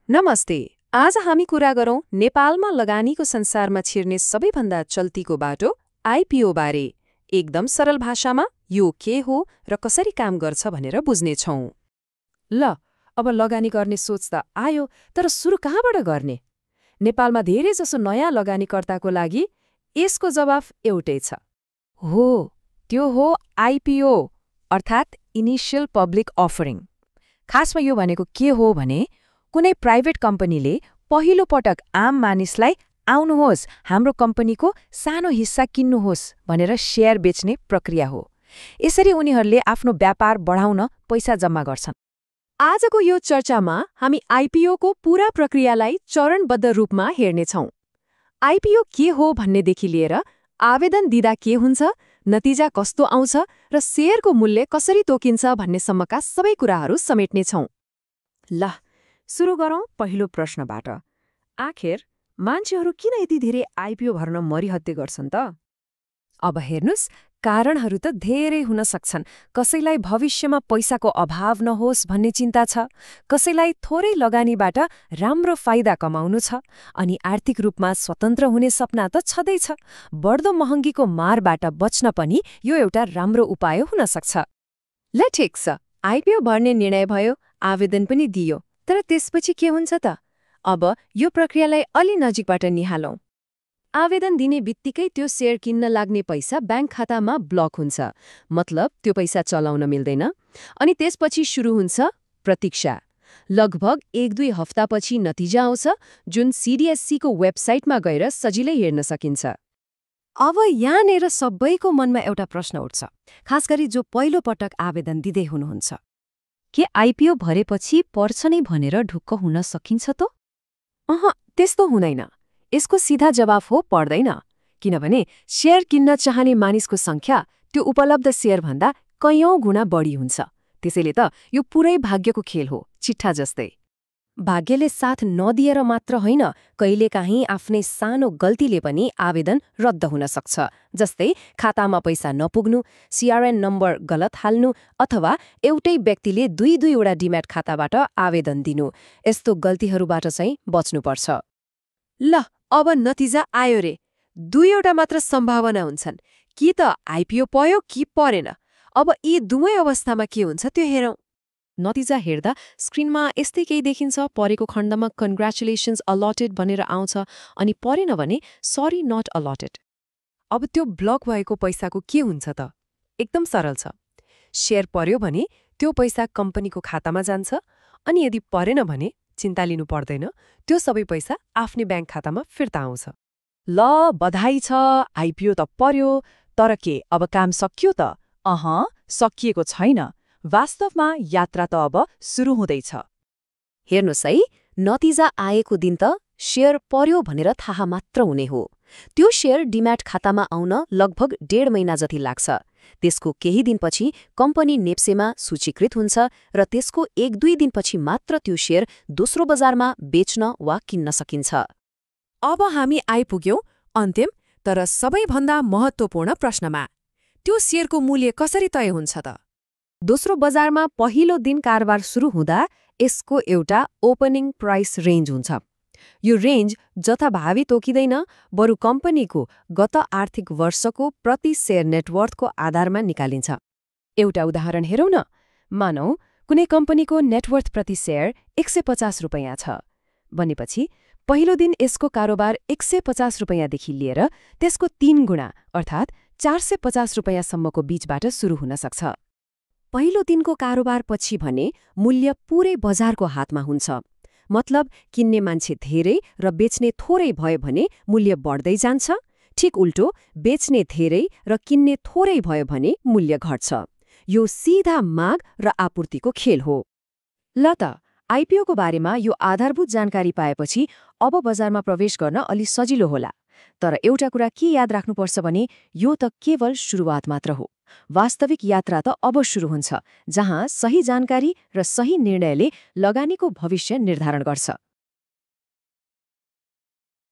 नमस्ते। आज हामी कुरा गरौँ नेपालमा लगानीको संसारमा छिर्ने सबैभन्दा चल्तीको बाटो आइपिओ बारे। एकदम सरल भाषामा यो के हो र कसरी काम गर्छ भनेर बुझ्नेछौँ। ल अब लगानी गर्ने सोच त आयो, तर सुरु कहाँबाट गर्ने? नेपालमा धेरैजसो नयाँ लगानीकर्ताको लागि यसको जवाफ एउटै छ। हो, त्यो हो आइपिओ अर्थात् इनिशियल पब्लिक अफरिङ। खासमा यो भनेको के हो भने कुनै प्राइभेट कम्पनीले पहिलो पटक आम मानिसलाई आउनुहोस् हाम्रो कम्पनीको सानो हिस्सा किन्नुहोस् भनेर शेयर बेच्ने प्रक्रिया हो। यसरी उनीहरूले आफ्नो व्यापार बढाउन पैसा जम्मा गर्छन्। आजको यो चर्चामा हामी आइपिओको पूरा प्रक्रियालाई चरणबद्ध रूपमा हेर्नेछौँ। आइपिओ के हो भन्नेदेखि लिएर आवेदन दिँदा के हुन्छ, नतिजा कस्तो आउँछ र शेयरको मूल्य कसरी तोकिन्छ भन्नेसम्मका सबै कुराहरू समेट्नेछौँ। ल सुरु गरौँ पहिलो प्रश्नबाट। आखिर मान्छेहरू किन यति धेरै आइपिओ भर्न मरिहत्ते गर्छन् त? अब हेर्नुस्, कारणहरू त धेरै हुन सक्छन्। कसैलाई भविष्यमा पैसाको अभाव नहोस् भन्ने चिन्ता छ, कसैलाई थोरै लगानीबाट राम्रो फाइदा कमाउनु छ, अनि आर्थिक रूपमा स्वतन्त्र हुने सपना त छँदैछ। बढ्दो महँगीको मारबाट बच्न पनि यो एउटा राम्रो उपाय हुन सक्छ। ल ठिक छ, आइपिओ भर्ने निर्णय भयो, आवेदन पनि दियो, तर त्यसपछि के हुन्छ त? अब यो प्रक्रियालाई अलि नजिकबाट निहालौँ। आवेदन दिने बित्तिकै त्यो शेयर किन्न लाग्ने पैसा ब्याङ्क खातामा ब्लक हुन्छ, मतलब त्यो पैसा चलाउन मिल्दैन। अनि त्यसपछि सुरु हुन्छ प्रतीक्षा। लगभग 1-2 हप्तापछि नतिजा आउँछ, जुन सिडिएससीको वेबसाइटमा गएर सजिलै हेर्न सकिन्छ। अब यहाँनिर सबैको मनमा एउटा प्रश्न उठ्छ, खास गरी जो पहिलो पटक आवेदन दिँदै हुनुहुन्छ। के आइपिओ भरेपछि पर्छ नै भनेर ढुक्क हुन सकिन्छ त? त्यस्तो हुँदैन। यसको सीधा जवाफ हो पर्दैन, किनभने शेयर किन्न चाहने मानिसको संख्या त्यो उपलब्ध शेयरभन्दा कैयौं गुणा बढी हुन्छ। त्यसैले त यो पुरै भाग्यको खेल हो, चिट्ठा जस्तै। भाग्यले साथ नदिएर मात्र होइन, कहिलेकाहीँ आफ्नै सानो गल्तीले पनि आवेदन रद्द हुन सक्छ। जस्तै खातामा पैसा नपुग्नु, सिआरएन नम्बर गलत हाल्नु, अथवा एउटै व्यक्तिले 2-2वटा डिम्याट खाताबाट आवेदन दिनु। यस्तो गल्तीहरूबाट चाहिँ बच्नुपर्छ। ल अब नतिजा आयो रे। 2वटा मात्र सम्भावना हुन्छन्, कि त आइपिओ पयो कि परेन। अब यी दुवै अवस्थामा के हुन्छ त्यो हेरौँ। नतिजा हेर्दा स्क्रिनमा यस्तै केही देखिन्छ। परेको खण्डमा कन्ग्रेचुलेसन्स अलटेड भनेर आउँछ, अनि परेन भने सरी नट अलटेड। अब त्यो ब्लक भएको पैसाको के हुन्छ त? एकदम सरल छ। शेयर पर्यो भने त्यो पैसा कम्पनीको खातामा जान्छ, अनि यदि परेन भने चिन्ता लिनु पर्दैन, त्यो सबै पैसा आफ्नै ब्याङ्क खातामा फिर्ता आउँछ। ल बधाई छ, आइपिओ त पर्यो, तर के अब काम सकियो त? सकिएको छैन। वास्तवमा यात्रा त अब सुरु हुँदैछ। हेर्नुहोस् है, नतिजा आएको दिन त शेयर पर्यो भनेर थाहा मात्र हुने हो। त्यो शेयर डिम्याट खातामा आउन लगभग 1.5 महिना जति लाग्छ। त्यसको केही दिनपछि कम्पनी नेप्सेमा सूचीकृत हुन्छ र त्यसको 1-2 दिनपछि मात्र त्यो शेयर दोस्रो बजारमा बेच्न वा किन्न सकिन्छ। अब हामी आइपुग्यौं अन्तिम तर सबैभन्दा महत्त्वपूर्ण प्रश्नमा। त्यो शेयरको मूल्य कसरी तय हुन्छ त? दोस्रो बजारमा पहिलो दिन कारोबार सुरु हुँदा यसको एउटा ओपनिङ प्राइस रेन्ज हुन्छ। यो रेन्ज जथाभावी तोकिँदैन, बरु कम्पनीको गत आर्थिक वर्षको प्रति शेयर नेटवर्थको आधारमा निकालिन्छ। एउटा उदाहरण हेरौँ न। मानौ कुनै कम्पनीको नेटवर्थ प्रति शेयर 150 रुपैयाँ छ भनेपछि पहिलो दिन यसको कारोबार 150 रुपैयाँदेखि लिएर त्यसको 3 गुणा अर्थात् 450 रुपैयाँसम्मको बीचबाट सुरु हुन सक्छ। पहिलो दिनको कारोबारपछि भने मूल्य पूरै बजारको हातमा हुन्छ। मतलब किन्ने मान्छे धेरै र बेच्ने थोरै भयो भने मूल्य बढ्दै जान्छ। ठिक उल्टो, बेच्ने धेरै र किन्ने थोरै भयो भने मूल्य घट्छ। यो सीधा माग र आपूर्तिको खेल हो। ल त आइपिओको बारेमा यो आधारभूत जानकारी पाएपछि अब बजारमा प्रवेश गर्न अलि सजिलो होला। तर एउटा कुरा के याद राख्नुपर्छ भने यो त केवल सुरुवात मात्र हो। वास्तविक यात्रा त अब सुरु हुन्छ, जहाँ सही जानकारी र सही निर्णयले लगानीको भविष्य निर्धारण गर्छ।